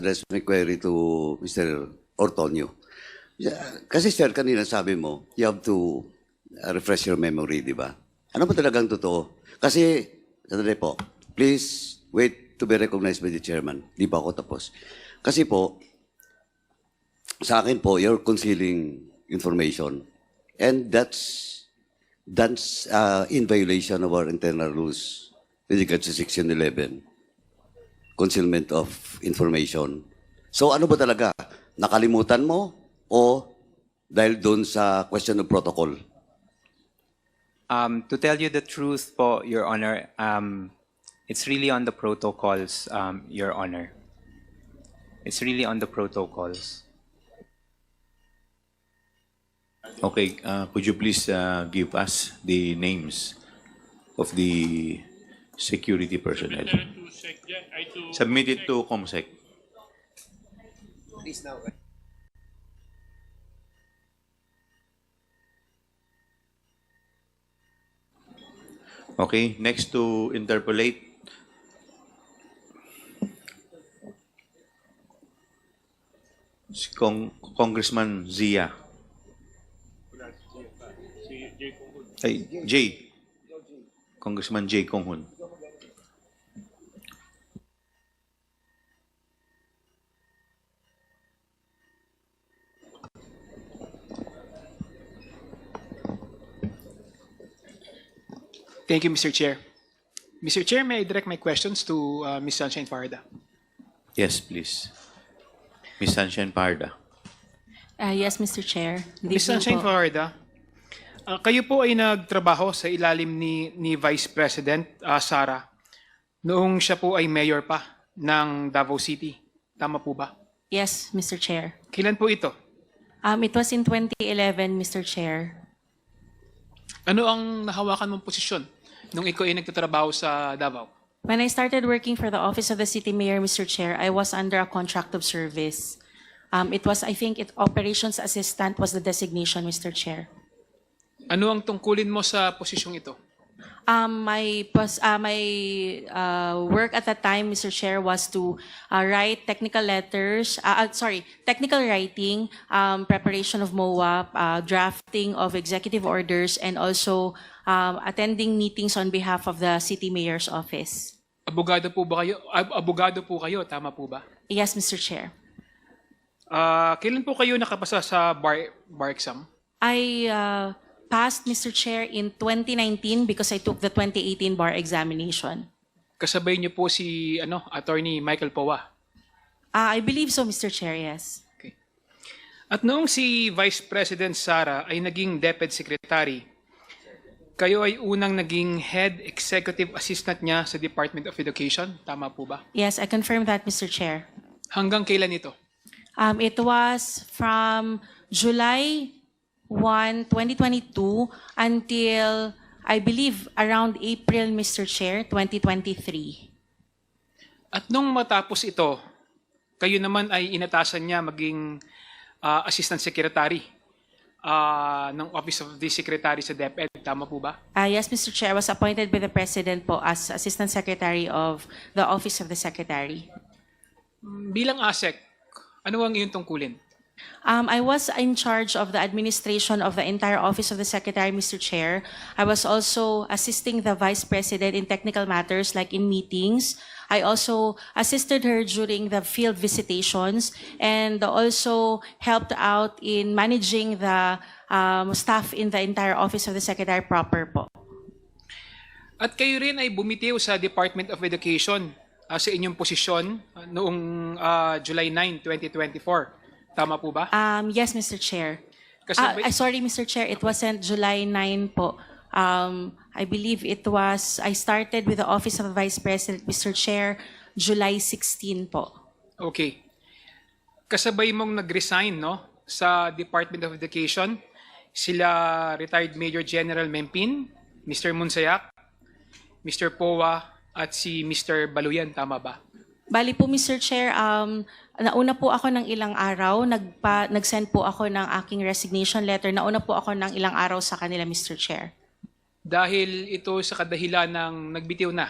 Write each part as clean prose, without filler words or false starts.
address my query to Mr. Ortonio. Kasi sir, kanina sabi mo, you have to refresh your memory, di ba? Ano ba talagang totoo? Kasi, sandali po, please wait to be recognized by the chairman. Di pa ako tapos. Kasi po, sa akin po, you're concealing information. And that's in violation of our internal rules with regards to Section 11. Concealment of information. So ano ba talaga? Nakalimutan mo o dahil doon sa question of protocol? To tell you the truth po, Your Honor, it's really on the protocols, Your Honor. It's really on the protocols. Okay, could you please give us the names of the security personnel? Submit it to COMSEC. Please now. Okay, next to interpolate. Si Congressman Zia. Ay, Jay. Congressman Jay Konghun. Thank you, Mr. Chair. Mr. Chair, may I direct my questions to Ms. Sunshine Farda? Yes, please. Ms. Sunshine Parda. Yes, Mr. Chair. Ms. Sunshine Farda, kayo po ay nagtrabaho sa ilalim ni Vice President Sara noong siya po ay mayor pa ng Davao City. Tama po ba? Yes, Mr. Chair. Kailan po ito? It was in 2011, Mr. Chair. Ano ang nahawakan mong posisyon nung ikaw ay nagtatrabaho sa Davao? When I started working for the Office of the City Mayor, Mr. Chair, I was under a contract of service. It was, I think, Operations Assistant was the designation, Mr. Chair. Ano ang tungkulin mo sa posisyong ito? My work at that time, Mr. Chair, was to write technical letters, technical writing, preparation of MOA, drafting of executive orders, and also attending meetings on behalf of the City Mayor's office. Abogado po ba kayo? Abogado po kayo, tama po ba? Yes, Mr. Chair. Kailan po kayo nakapasa sa bar exam? I passed, Mr. Chair, in 2019 because I took the 2018 bar examination. Kasabay niyo po si Attorney Michael Powa. I believe so, Mr. Chair, yes. Okay. At noong si Vice President Sara ay naging DepEd Secretary, kayo ay unang naging Head Executive Assistant niya sa Department of Education. Tama po ba? Yes, I confirm that, Mr. Chair. Hanggang kailan ito? It was from July 1, 2022 until, I believe, around April, Mr. Chair, 2023. At nung matapos ito, kayo naman ay inatasan niya maging Assistant Secretary ng Office of the Secretary sa DepEd. Tama po ba? Yes, Mr. Chair, I was appointed by the President po as Assistant Secretary of the Office of the Secretary. Bilang ASEC, ano ang iyong tungkulin? I was in charge of the administration of the entire Office of the Secretary, Mr. Chair. I was also assisting the Vice President in technical matters like in meetings. I also assisted her during the field visitations and also helped out in managing the staff in the entire Office of the Secretary proper po. At kayo rin ay bumitiw sa Department of Education sa inyong posisyon noong July 9, 2024. Tama po ba? Yes, Mr. Chair. Kasabay- Sorry, Mr. Chair, it wasn't July 9 po. I believe it was, I started with the Office of the Vice President, Mr. Chair, July 16 po. Okay. Kasabay mong nag-resign sa Department of Education, sila retired Major General Mempin, Mr. Monsayak, Mr. Powa, at si Mr. Baluyan. Tama ba? Bali po, Mr. Chair, nauna po ako ng ilang araw, nag-send po ako ng aking resignation letter. Nauna po ako ng ilang araw sa kanila, Mr. Chair. Dahil ito sa kadahilan ng nagbitiw na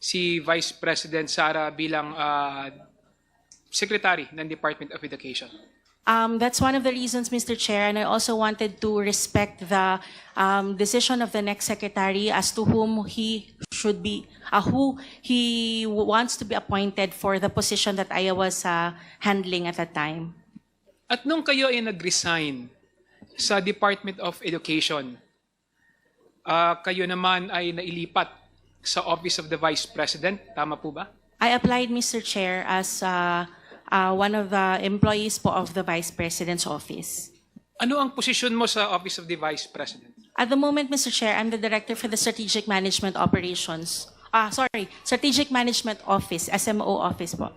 si Vice President Sara bilang secretary ng Department of Education? That's one of the reasons, Mr. Chair, and I also wanted to respect the decision of the next secretary as to whom he should be, who he wants to be appointed for the position that I was handling at that time. At nung kayo ay nag-resign sa Department of Education, kayo naman ay nailipat sa Office of the Vice President, tama po ba? I applied, Mr. Chair, as one of the employees po of the Vice President's office. Ano ang posisyon mo sa Office of the Vice President? At the moment, Mr. Chair, I'm the Director for the Strategic Management Operations. Strategic Management Office, SMO Office po.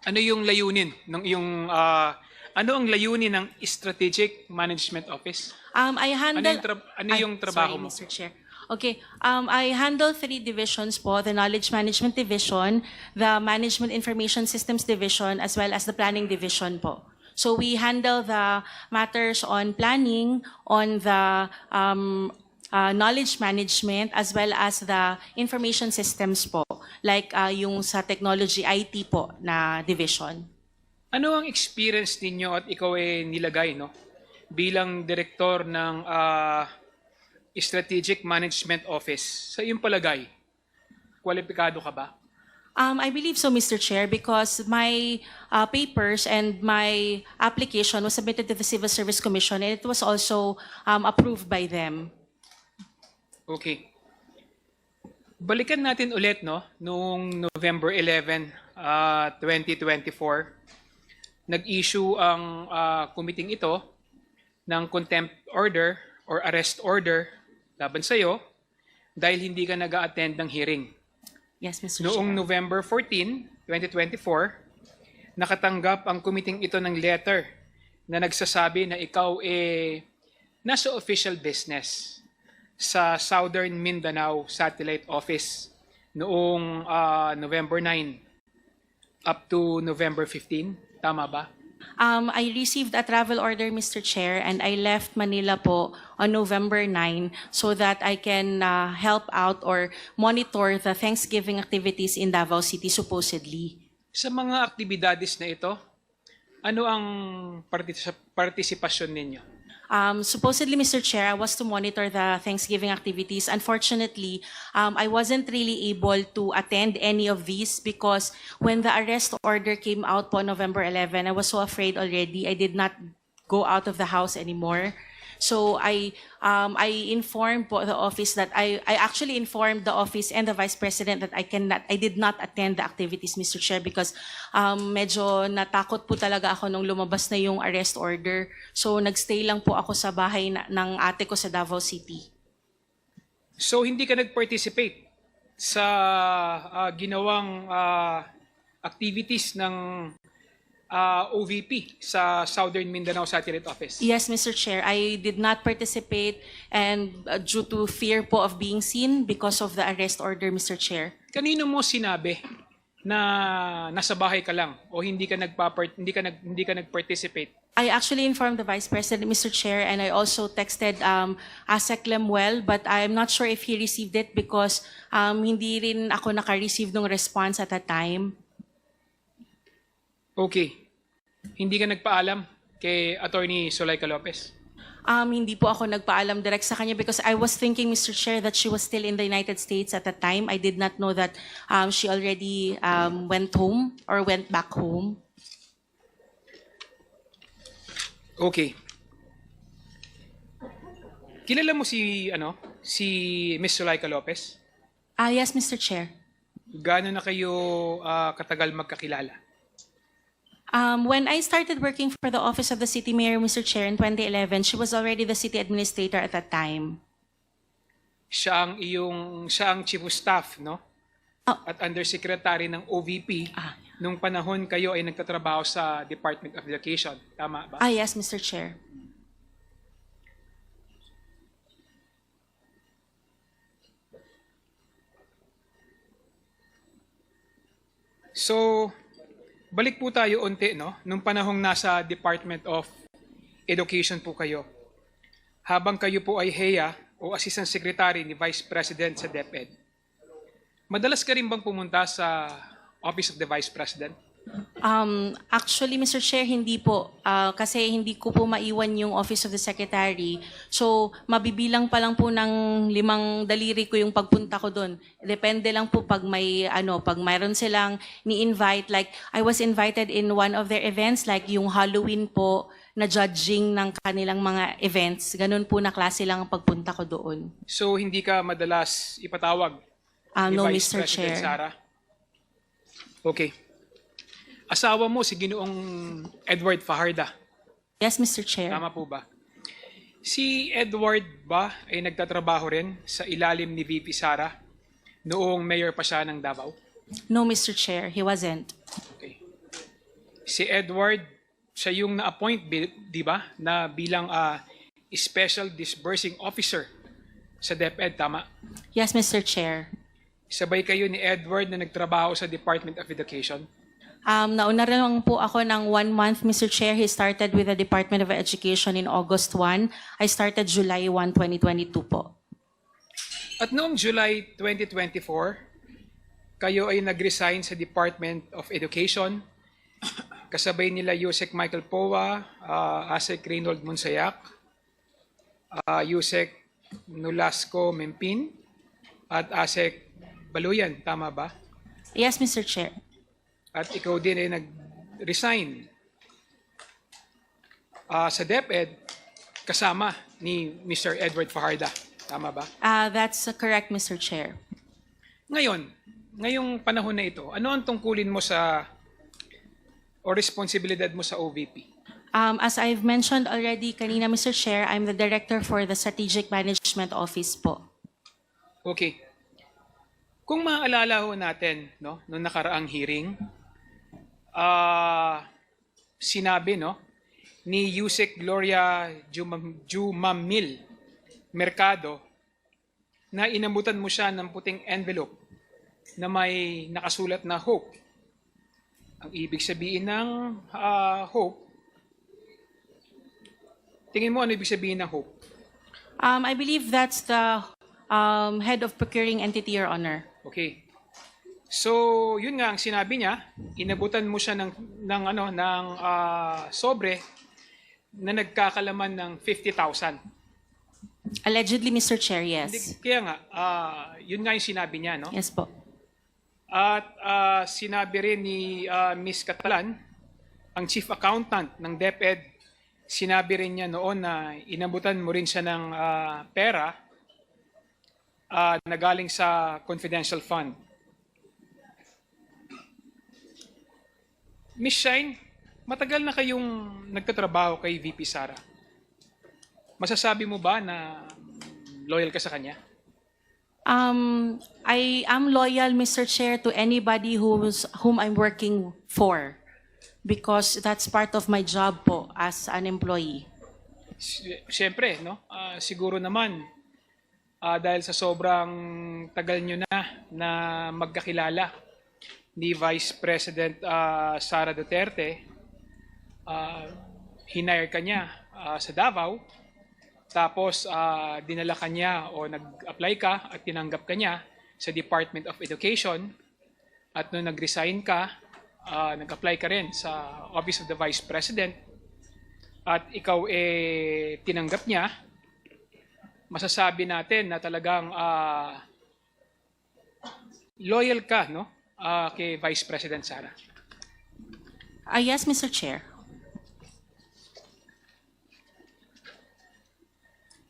Ano yung layunin ng iyong ano ang layunin ng Strategic Management Office? I handle... ano yung trabaho sorry, mo? Mr. Chair. Okay, I handle 3 divisions po, the Knowledge Management Division, the Management Information Systems Division, as well as the Planning Division po. So we handle the matters on planning, on the knowledge management, as well as the information systems po, like yung sa technology IT po na division. Ano ang experience ninyo at ikaw ay nilagay, no? Bilang direktor ng Strategic Management Office, sa iyong palagay, kwalipikado ka ba? I believe so, Mr. Chair, because my papers and my application was submitted to the Civil Service Commission and it was also approved by them. Okay. Balikan natin ulit, no? Noong November 11, 2024, nag-issue ang committee ito ng contempt order or arrest order laban sa'yo dahil hindi ka nag-a-attend ng hearing. Yes, Mr. Noong Chair. November 14, 2024, nakatanggap ang committee ito ng letter na nagsasabi na ikaw nasa official business sa Southern Mindanao Satellite Office noong November 9 up to November 15. Tama ba? I received a travel order, Mr. Chair, and I left Manila po on November 9 so that I can help out or monitor the Thanksgiving activities in Davao City, supposedly. Sa mga aktibidades na ito, ano ang partisipasyon ninyo? Supposedly, Mr. Chair, I was to monitor the Thanksgiving activities. Unfortunately, I wasn't really able to attend any of these because when the arrest order came out po November 11, I was so afraid already. I did not go out of the house anymore. So I informed po the office that I actually informed the office and the Vice President that I did not attend the activities, Mr. Chair, because medyo natakot po talaga ako nung lumabas na yung arrest order. So nagstay lang po ako sa bahay ng ate ko sa Davao City. So hindi ka nag-participate sa ginawang activities ng OVP sa Southern Mindanao Satellite Office? Yes, Mr. Chair. I did not participate and due to fear po of being seen because of the arrest order, Mr. Chair. Kanino mo sinabi na nasa bahay ka lang o hindi ka nag-participate? I actually informed the Vice President, Mr. Chair, and I also texted Asek Lemuel, but I'm not sure if he received it because hindi rin ako naka-receive ng response at that time. Okay. Hindi ka nagpaalam kay Attorney Zuleika Lopez? Hindi po ako nagpaalam direct sa kanya because I was thinking, Mr. Chair, that she was still in the United States at the time. I did not know that she already went home or went back home. Okay. Kilala mo si Miss Zuleika Lopez? Yes, Mr. Chair. Gaano na kayo katagal magkakilala? When I started working for the Office of the City Mayor, Mr. Chair, in 2011, she was already the city administrator at that time. Siya ang chief of staff, no? At undersecretary ng OVP nung panahon kayo ay nagtatrabaho sa Department of Education. Tama ba? Yes, Mr. Chair. So, balik po tayo unti, no? Nung panahong nasa Department of Education po kayo, habang kayo po ay HEA o Assistant Secretary ni Vice President sa DepEd, madalas ka rin bang pumunta sa Office of the Vice President? Actually, Mr. Chair, hindi po. Kasi hindi ko po maiwan yung Office of the Secretary. So, mabibilang pa lang po ng 5 daliri ko yung pagpunta ko doon. Depende lang po pag pag mayroon silang ni-invite. Like, I was invited in one of their events, like yung Halloween po, na judging ng kanilang mga events. Ganun po na klase lang ang pagpunta ko doon. So hindi ka madalas ipatawag ni No, Vice Mr. President Chair. Sara? Okay. Asawa mo si Ginoong Edward Fajarda. Yes, Mr. Chair. Tama po ba? Si Edward ba ay nagtatrabaho rin sa ilalim ni VP Sara noong mayor pa siya ng Davao? No, Mr. Chair, he wasn't. Okay. Si Edward, siya yung na-appoint, di ba, na bilang Special Disbursing Officer sa DepEd, tama? Yes, Mr. Chair. Sabay kayo ni Edward na nagtrabaho sa Department of Education? Nauna rin lang po ako ng 1 month, Mr. Chair. He started with the Department of Education in August 1. I started July 1, 2022 po. At noong July 2024, kayo ay nag-resign sa Department of Education. Kasabay nila Yusek Michael Powa, Asek Reynold Monsayak, Yusek Nolasco Mempin, at Asek Baluyan, tama ba? Yes, Mr. Chair. At ikaw din ay nag-resign sa DepEd kasama ni Mr. Edward Fajarda, tama ba? That's correct, Mr. Chair. Ngayon, ngayong panahon na ito, ano ang tungkulin mo sa o responsibilidad mo sa OVP? As I've mentioned already kanina, Mr. Chair, I'm the Director for the Strategic Management Office po. Okay. Kung maaalala ho natin, no, noong nakaraang hearing, sinabi, no, ni Yusek Gloria Jumamil Mercado na inabutan mo siya ng puting envelope na may nakasulat na hope. Ang ibig sabihin ng hope, tingin mo ano ibig sabihin ng hope? I believe that's the head of procuring entity, Your Honor. Okay. So, yun nga ang sinabi niya, inabutan mo siya ng sobre na nagkakalaman ng 50,000. Allegedly, Mr. Chair, yes. Kaya nga, yun nga yung sinabi niya, no? Yes po. At sinabi rin ni Ms. Catalan, ang chief accountant ng DepEd, sinabi rin niya noon na inabutan mo rin siya ng pera na galing sa confidential fund. Ms. Shine, matagal na kayong nagtatrabaho kay VP Sara. Masasabi mo ba na loyal ka sa kanya? I am loyal, Mr. Chair, to anybody whom I'm working for because that's part of my job po as an employee. Siyempre, no? Siguro naman, dahil sa sobrang tagal nyo na magkakilala ni Vice President Sara Duterte, hinire ka niya sa Davao, tapos dinala ka niya o nag-apply ka at tinanggap ka niya sa Department of Education, at nung nag-resign ka, nag-apply ka rin sa Office of the Vice President, at ikaw tinanggap niya, masasabi natin na talagang loyal ka, no? Kay Vice President Sara. Yes, Mr. Chair.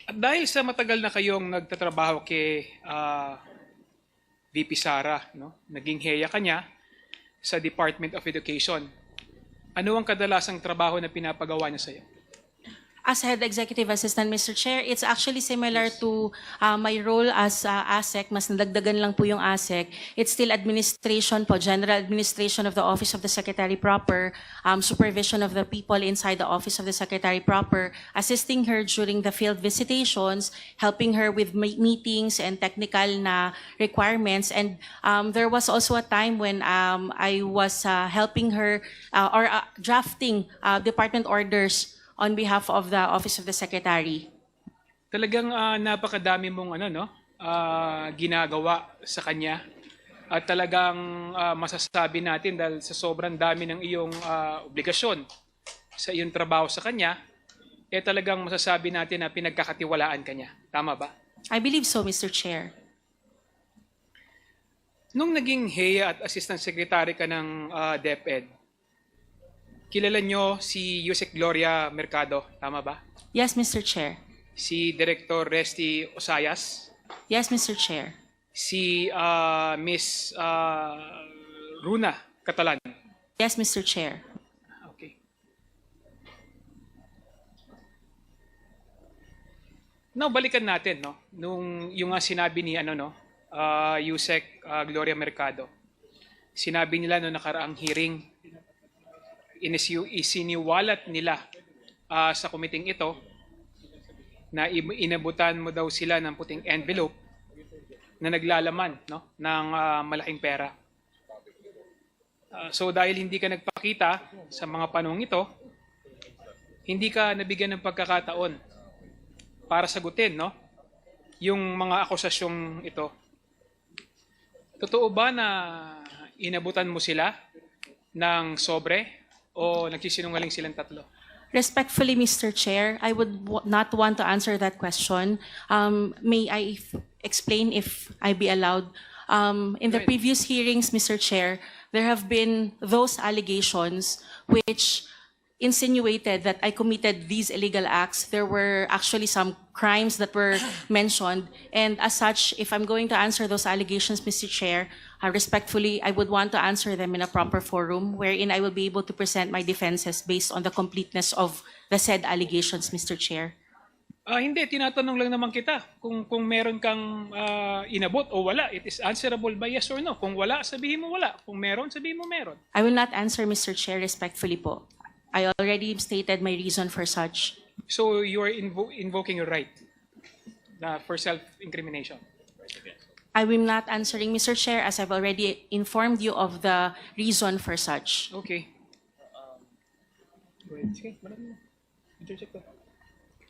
At dahil sa matagal na kayong nagtatrabaho kay VP Sara, no? Naging heya ka niya sa Department of Education. Ano ang kadalasang trabaho na pinapagawa niya sa iyo? As Head Executive Assistant, Mr. Chair, it's actually similar to my role as ASEC. Mas nadagdagan lang po yung ASEC. It's still administration po, general administration of the Office of the Secretary proper, supervision of the people inside the Office of the Secretary proper, assisting her during the field visitations, helping her with meetings and technical na requirements. And there was also a time when I was helping her or drafting department orders on behalf of the Office of the Secretary. Talagang napakadami mong ginagawa sa kanya at talagang masasabi natin dahil sa sobrang dami ng iyong obligasyon sa iyong trabaho sa kanya, talagang masasabi natin na pinagkakatiwalaan ka niya. Tama ba? I believe so, Mr. Chair. Nung naging HEA at Assistant Secretary ka ng DepEd, kilala nyo si Yusek Gloria Mercado, tama ba? Yes, Mr. Chair. Si Director Resty Osayas, Yes, Mr. Chair. si Miss Runa Catalan. Yes, Mr. Chair. Okay. Now, balikan natin, no? Nung yung sinabi ni Yusek Gloria Mercado. Sinabi nila no nakaraang hearing, isiniwalat nila sa kumiting ito na inabutan mo daw sila ng puting envelope na naglalaman ng malaking pera. So dahil hindi ka nagpakita sa mga panahong ito, hindi ka nabigyan ng pagkakataon para sagutin yung mga akusasyong ito. Totoo ba na inabutan mo sila ng sobre o nagsisinungaling silang tatlo? Respectfully, Mr. Chair, I would not want to answer that question. May I explain if I be allowed? In the previous hearings, Mr. Chair, there have been those allegations which insinuated that I committed these illegal acts. There were actually some crimes that were mentioned. And as such, if I'm going to answer those allegations, Mr. Chair, respectfully, I would want to answer them in a proper forum wherein I will be able to present my defenses based on the completeness of the said allegations, Mr. Chair. Hindi, tinatanong lang naman kita kung meron kang inabot o wala. It is answerable by yes or no. Kung wala, sabihin mo wala. Kung meron, sabihin mo meron. I will not answer, Mr. Chair, respectfully po. I already stated my reason for such. So you are invoking your right for self-incrimination. I will not answering, Mr. Chair, as I've already informed you of the reason for such. Okay. Go ahead. Sige, marami na. Interject ko.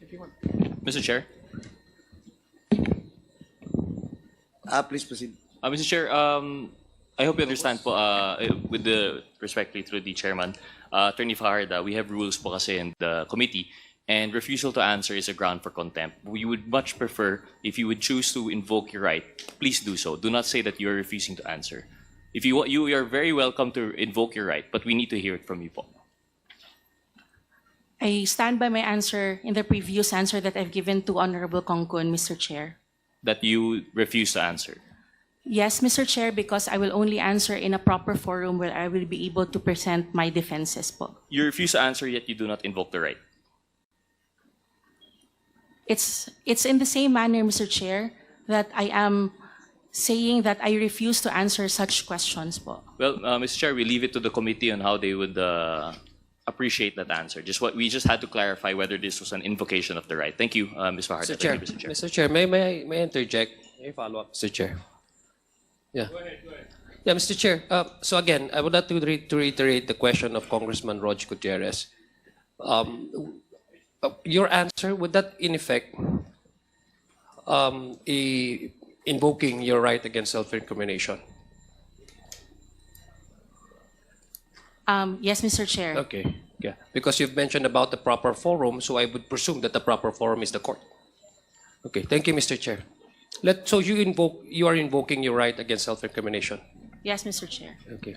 If you want. Mr. Chair. Please proceed. Mr. Chair, I hope you understand po, with the respectfully through the chairman, Attorney Fajarda, we have rules po kasi in the committee, and refusal to answer is a ground for contempt. We would much prefer if you would choose to invoke your right, please do so. Do not say that you are refusing to answer. If you are very welcome to invoke your right, but we need to hear it from you po. I stand by my answer in the previous answer that I've given to Honorable Kongkun, Mr. Chair. That you refuse to answer. Yes, Mr. Chair, because I will only answer in a proper forum where I will be able to present my defenses po. You refuse to answer, yet you do not invoke the right. It's in the same manner, Mr. Chair, that I am saying that I refuse to answer such questions po. Well, Mr. Chair, we leave it to the committee on how they would appreciate that answer. We just had to clarify whether this was an invocation of the right. Thank you, Ms. Fajardo. Mr. Chair, Thank you, Mr. Chair. Mr. Chair, may I interject? May I follow up, Mr. Chair? Yeah. Go ahead. Yeah, Mr. Chair. So again, I would like to reiterate the question of Congressman Rog Gutierrez. Your answer, would that in effect invoking your right against self-incrimination? Yes, Mr. Chair. Okay. Yeah. Because you've mentioned about the proper forum, so I would presume that the proper forum is the court. Okay. Thank you, Mr. Chair. So you are invoking your right against self-incrimination. Yes, Mr. Chair. Okay.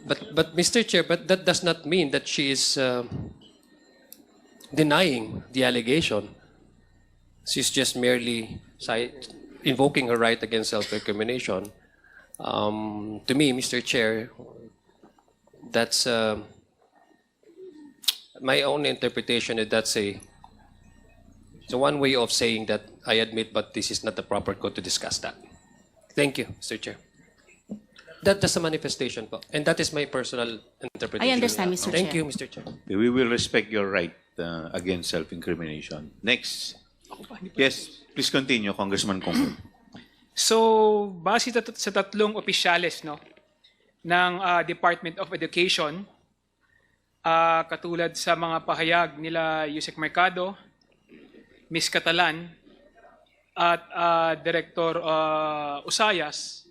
But Mr. Chair, but that does not mean that she is denying the allegation. She's just merely invoking her right against self-incrimination. To me, Mr. Chair, that's my own interpretation is that's one way of saying that I admit, but this is not the proper code to discuss that. Thank you, Mr. Chair. That's a manifestation po. And that is my personal interpretation. I understand, Mr. Thank Chair. you, Mr. Chair. We will respect your right against self-incrimination. Next. Yes, please continue, Congressman Kongkun. So, base sa tatlong opisyales ng Department of Education, katulad sa mga pahayag nila Yusek Mercado, Ms. Catalan at Director Usayas,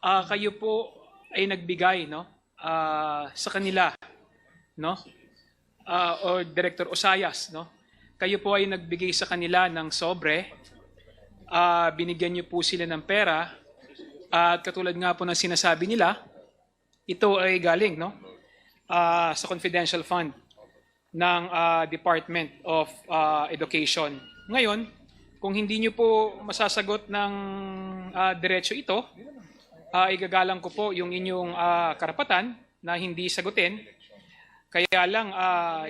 kayo po ay nagbigay, no, sa kanila, no, o Director Usayas, no, kayo po ay nagbigay sa kanila ng sobre, binigyan niyo po sila ng pera, at katulad nga po ng sinasabi nila, ito ay galing, no, sa confidential fund ng Department of Education. Ngayon, kung hindi niyo po masasagot ng diretso ito, igagalang ko po yung inyong karapatan na hindi sagutin. Kaya lang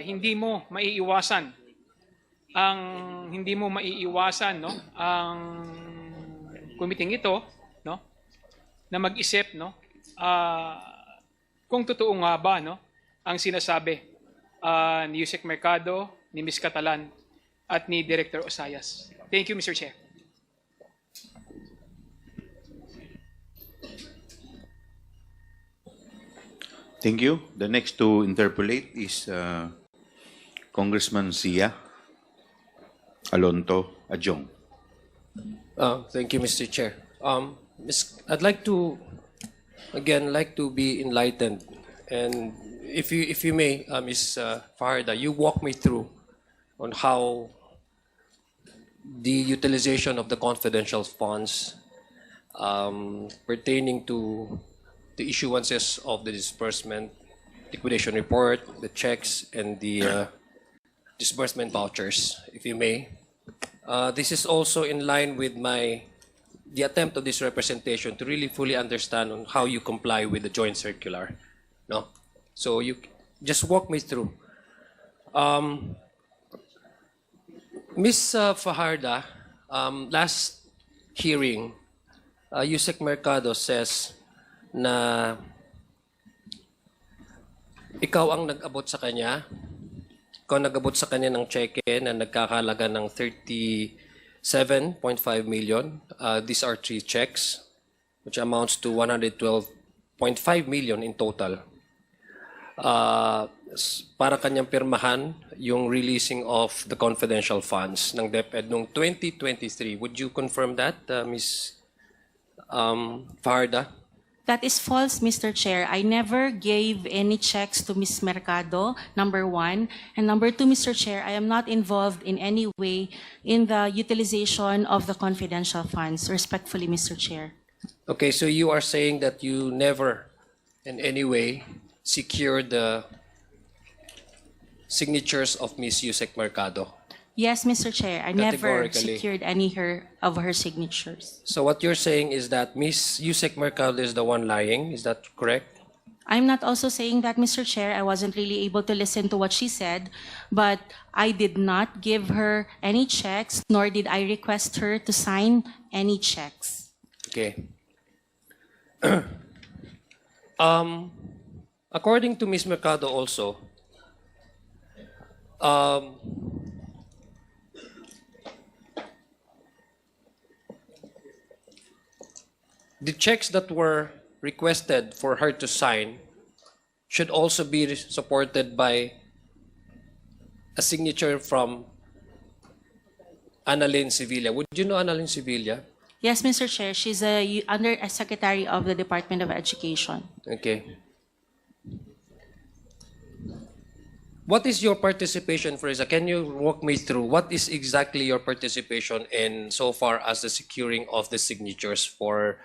hindi mo maiiwasan no, ang committing ito, no, na mag-isip, no, kung totoo nga ba, no, ang sinasabi ni Yusek Mercado, ni Ms. Catalan at ni Director Osayas. Thank you, Mr. Chair. Thank you. The next to interpolate is Congressman Sia Alonto Adjong. Thank you, Mr. Chair. I'd like to, again, be enlightened. And if you may, Ms. Fajarda, you walk me through on how the utilization of the confidential funds pertaining to the issuances of the disbursement liquidation report, the checks, and the disbursement vouchers, if you may. This is also in line with the attempt of this representation to really fully understand on how you comply with the joint circular. No? So you just walk me through. Ms. Fajarda, last hearing, Yusek Mercado says na ikaw ang nag-abot sa kanya, ng cheque na nagkakalaga ng 37.5 million. These are 3 checks, which amounts to 112.5 million in total. Para kanyang pirmahan yung releasing of the confidential funds ng DepEd noong 2023. Would you confirm that, Ms. Fajarda? That is false, Mr. Chair. I never gave any checks to Ms. Mercado, number one. And number two, Mr. Chair, I am not involved in any way in the utilization of the confidential funds. Respectfully, Mr. Chair. Okay, so you are saying that you never in any way secured the signatures of Ms. Yusek Mercado? Yes, Mr. Chair. I never Categorically. secured any of her signatures. So what you're saying is that Ms. Yusek Mercado is the one lying, is that correct? I'm not also saying that, Mr. Chair. I wasn't really able to listen to what she said, but I did not give her any checks, nor did I request her to sign any checks. Okay. According to Ms. Mercado also, the checks that were requested for her to sign should also be supported by a signature from Annalyn Sevilla. Would you know Annalyn Sevilla? Yes, Mr. Chair. She's a under a secretary of the Department of Education. Okay. What is your participation, Frieza? Can you walk me through what is exactly your participation in so far as the securing of the signatures for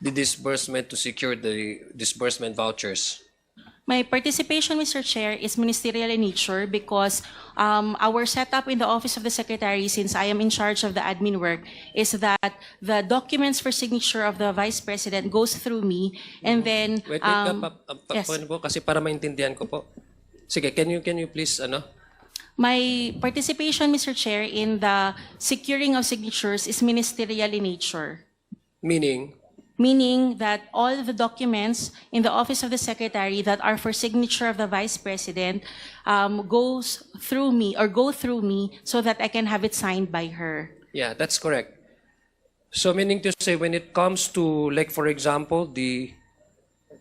the disbursement to secure the disbursement vouchers? My participation, Mr. Chair, is ministerial in nature because our setup in the Office of the Secretary, since I am in charge of the admin work, is that the documents for signature of the Vice President goes through me, and then... Wait, yes. po, kasi para maintindihan ko po. Sige, can you please, My participation, Mr. Chair, in the securing of signatures is ministerial in nature. Meaning? Meaning that all of the documents in the Office of the Secretary that are for signature of the Vice President goes through me or go through me so that I can have it signed by her. Yeah, that's correct. So meaning to say, when it comes to, like for example,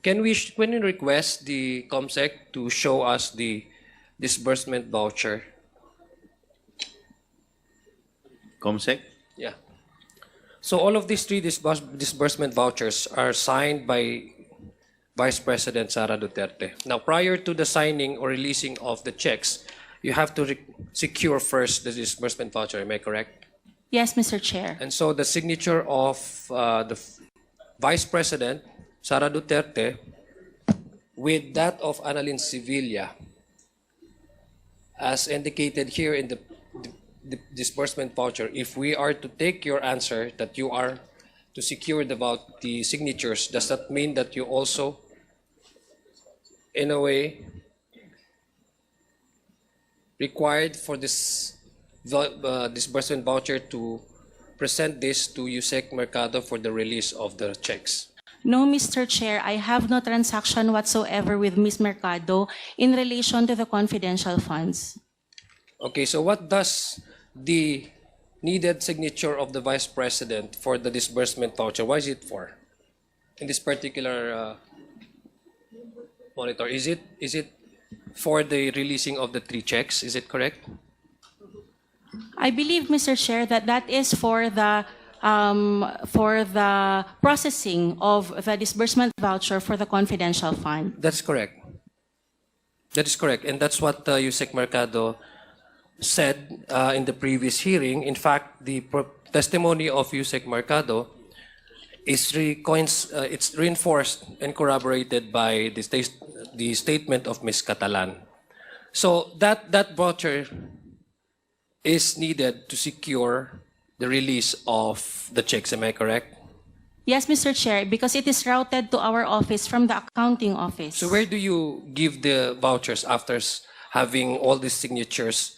can we request the COMSEC to show us the disbursement voucher? COMSEC? Yeah. So all of these three disbursement vouchers are signed by Vice President Sara Duterte. Now, prior to the signing or releasing of the checks, you have to secure first the disbursement voucher. Am I correct? Yes, Mr. Chair. And so the signature of Vice President Sara Duterte with that of Annalyn Sevilla, as indicated here in the disbursement voucher, if we are to take your answer that you are to secure the signatures, does that mean that you also, in a way, required for this disbursement voucher to present this to Yusek Mercado for the release of the checks? No, Mr. Chair, I have no transaction whatsoever with Ms. Mercado in relation to the confidential funds. Okay, so what does the needed signature of the Vice President for the disbursement voucher, what is it for? In this particular monitor, is it for the releasing of the 3 checks? Is it correct? I believe, Mr. Chair, that is for the processing of the disbursement voucher for the confidential fund. That's correct. That is correct, and that's what Yusek Mercado said in the previous hearing. In fact, the testimony of Yusek Mercado is it's reinforced and corroborated by the statement of Ms. Catalan. So that voucher is needed to secure the release of the checks. Am I correct? Yes, Mr. Chair, because it is routed to our office from the accounting office. So where do you give the vouchers after having all these signatures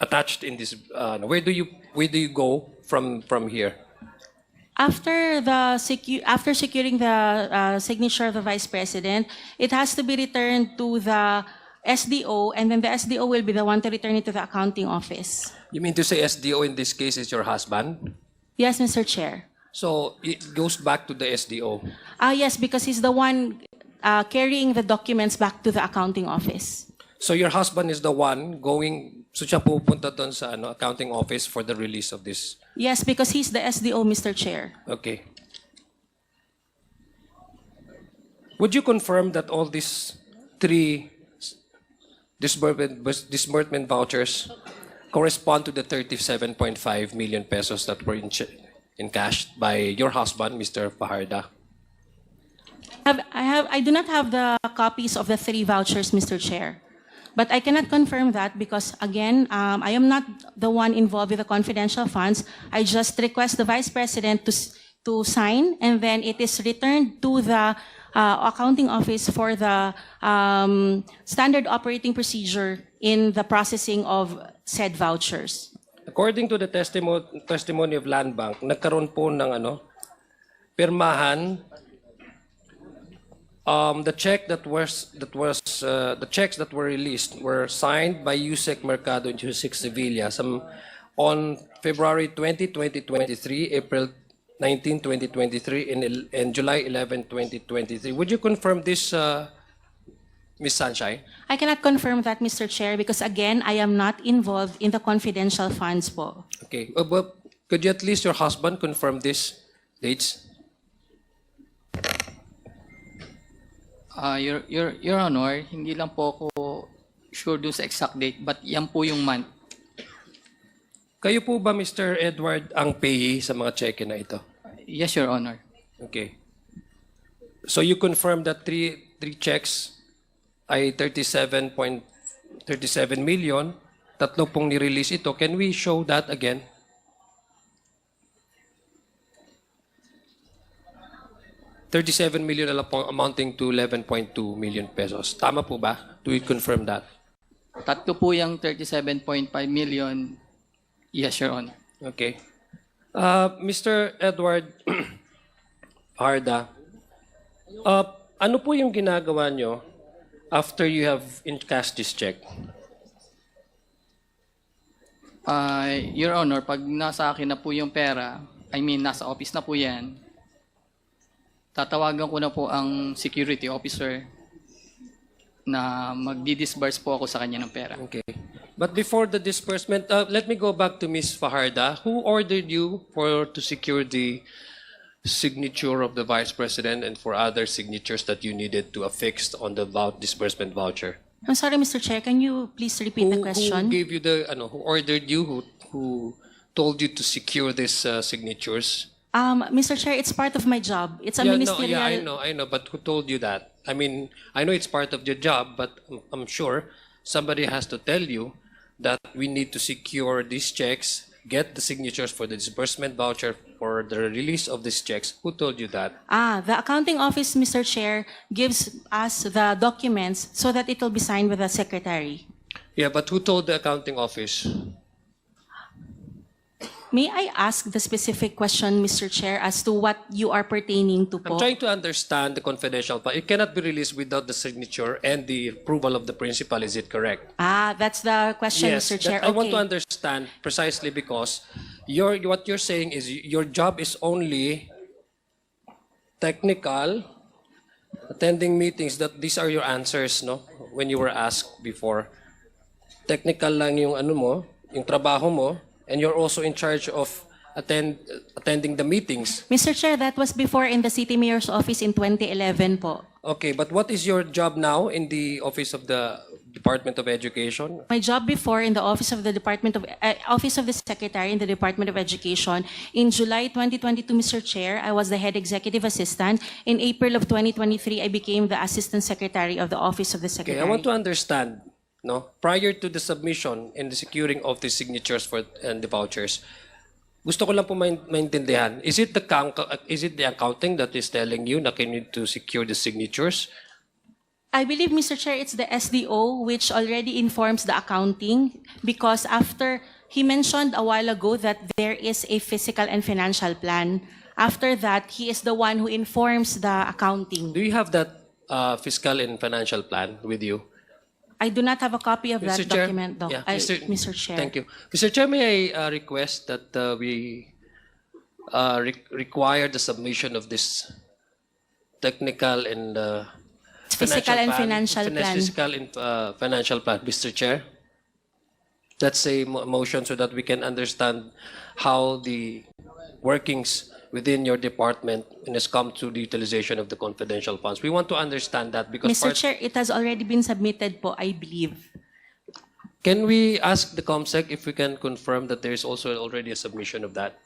attached in this? Where do you go from here? After securing the signature of the Vice President, it has to be returned to the SDO, and then the SDO will be the one to return it to the accounting office. You mean to say SDO in this case is your husband? Yes, Mr. Chair. So it goes back to the SDO. Yes, because he's the one carrying the documents back to the accounting office. So your husband is the one going, so siya pupunta doon sa accounting office for the release of this. Yes, because he's the SDO, Mr. Chair. Okay. Would you confirm that all these 3 disbursement vouchers correspond to the 37.5 million pesos that were encashed by your husband, Mr. Fajarda? I do not have the copies of the 3 vouchers, Mr. Chair. But I cannot confirm that because, again, I am not the one involved with the confidential funds. I just request the Vice President to sign, and then it is returned to the accounting office for the standard operating procedure in the processing of said vouchers. According to the testimony of Land Bank, nagkaroon po ng pirmahan. The checks that were released were signed by Yusek Mercado and Yusek Sevilla on February 20, 2023, April 19, 2023, and July 11, 2023. Would you confirm this, Ms. Sunshine? I cannot confirm that, Mr. Chair, because, again, I am not involved in the confidential funds po. Okay. But could you at least your husband confirm these dates? Your Honor, hindi lang po ako sure doon sa exact date, but yan po yung month. Kayo po ba, Mr. Edward, ang payee sa mga cheque na ito? Yes, Your Honor. Okay. So you confirm that three checks ay 37 million, 3 pong ni-release ito. Can we show that again? $37 million amounting to 11.2 million pesos. Tama po ba? Do we confirm that? 3 po yung 37.5 million. Yes, Your Honor. Okay. Mr. Edward Harda, ano po yung ginagawa nyo after you have encashed this check? Your Honor, pag nasa akin na po yung pera, nasa office na po yan, tatawagan ko na po ang security officer na magdi-disburse po ako sa kanya ng pera. Okay. But before the disbursement, let me go back to Ms. Fajarda. Who ordered you to secure the signature of the Vice President and for other signatures that you needed to affix on the disbursement voucher? I'm sorry, Mr. Chair, can you please repeat the Who question? gave you who ordered you, who told you to secure these signatures? Mr. Chair, it's part of my job. It's a Yeah, ministerial... I know, but who told you that? I mean, I know it's part of your job, but I'm sure somebody has to tell you that we need to secure these checks, get the signatures for the disbursement voucher for the release of these checks. Who told you that? The accounting office, Mr. Chair, gives us the documents so that it will be signed with the secretary. Yeah, but who told the accounting office? May I ask the specific question, Mr. Chair, as to what you are pertaining to po? I'm trying to understand the confidential part. It cannot be released without the signature and the approval of the principal. Is it correct? That's the question, Yes, Mr. Chair. I want to Okay. understand precisely because what you're saying is your job is only technical, attending meetings, that these are your answers, no? When you were asked before. Technical lang yung ano mo, yung trabaho mo, and you're also in charge of attending the meetings. Mr. Chair, that was before in the City Mayor's office in 2011 po. Okay, but what is your job now in the office of the Department of Education? My job before in the office of the Office of the Secretary in the Department of Education, in July 2022, Mr. Chair, I was the head executive assistant. In April of 2023, I became the assistant secretary of the Office of the Okay, Secretary. I want to understand, no, prior to the submission and the securing of the signatures and the vouchers, gusto ko lang po maintindihan, is it the accounting that is telling you na you need to secure the signatures? I believe, Mr. Chair, it's the SDO which already informs the accounting because after he mentioned a while ago that there is a fiscal and financial plan. After that, he is the one who informs the accounting. Do you have that fiscal and financial plan with you? I do not have a copy of that Mr. Chair? document, Yeah, Mr. Chair. Thank you. Mr. Chair, may I request that we require the submission of this technical and Fiscal and financial plan. Fiscal and financial plan, Mr. Chair. That's a motion so that we can understand how the workings within your department has come to the utilization of the confidential funds. We want to understand that because Mr. Chair, it has already been submitted po, I believe. Can we ask the COMSEC if we can confirm that there is also already a submission of that?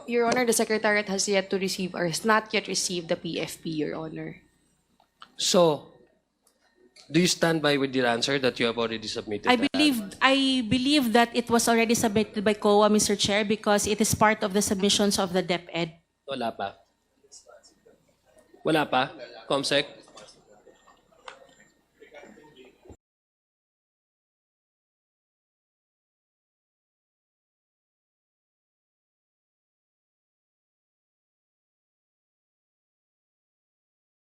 Your Honor, the Secretariat has yet to receive or has not yet received the PFP, Your Honor. So, do you stand by with your answer that you have already submitted? I that? believe that it was already submitted by COA, Mr. Chair, because it is part of the submissions of the DepEd. Wala pa. Wala pa? COMSEC?